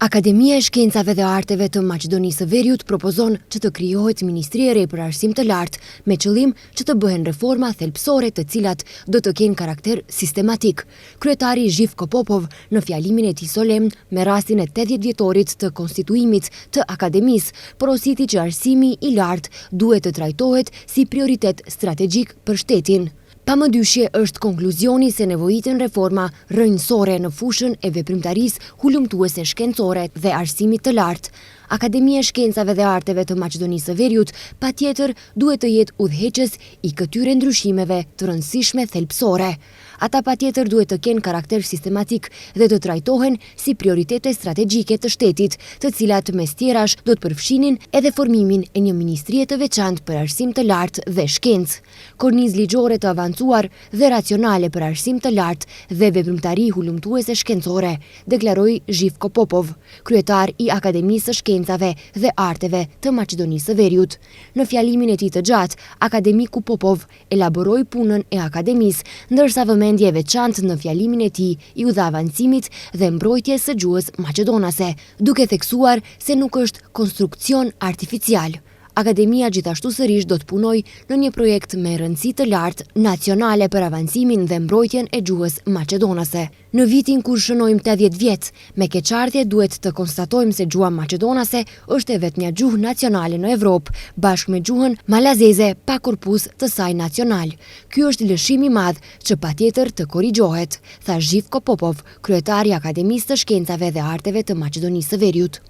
Akademia e Shkencave dhe Arteve të Maqedonisë së Veriut propozon që të krijohet Ministri e re për arsim të lartë me qëllim që të bëhen reforma thelbësore të cilat do të kenë karakter sistematik. Kryetari Zhivko Popov në fjalimin e tij solemn me rastin e 80 vjetorit të konstituimit të akademisë porositi që arsimi i lartë duhet të trajtohet si prioritet strategjik për shtetin. Pamë-dyshje është konkluzioni se nevojiten reforma rrënjësore në fushën e veprimtarisë hulumtuese shkencore dhe arsimit të lartë. Akademia e Shkencave dhe Arteve të Maqedonisë së Veriut patjetër duhet të jetë udhëheqës i këtyre ndryshimeve të rëndësishme thelbësore. Ata patjetër duhet të kenë karakter sistematik dhe të trajtohen si prioritete strategjike të shtetit, të cilat mes tjerash do të përfshinin edhe formimin e një ministrie të veçantë për arsim të lartë dhe shkencë. Kornizë ligjore të avancuar dhe racionale për arsim të lartë dhe veprimtari hulumtuese shkencore, deklaroi Zhivko Popov, kryetar i Akademisë së Shkencave dhe Arteve të Maqedonisë së Veriut. Në fjalimin e tij të gjatë, akademiku Popov elaboroi punën e akademisë, ndërsa vëmendje e veçantë në fjalimin e tij i u dha avancimit dhe mbrojtjes së gjuhës maqedonase, duke theksuar se nuk është konstruksion artificial. Akademia gjithashtu sërish do të punoj në një projekt me rëndësi të lartë nacionale për avancimin dhe mbrojtjen e gjuhës maqedonase. Në vitin kur shënojmë 80 vjet, me keqardhje duhet të konstatojmë se gjuha maqedonase është e vetmja gjuhë nacionale në Evropë, bashkë me gjuhën malazeze pa korpus të saj nacional. Ky është lëshim i madh që patjetër të korrigjohet, tha Zhivko Popov, kryetari i Akademisë të Shkencave dhe Arteve të Maqedonisë së Veriut.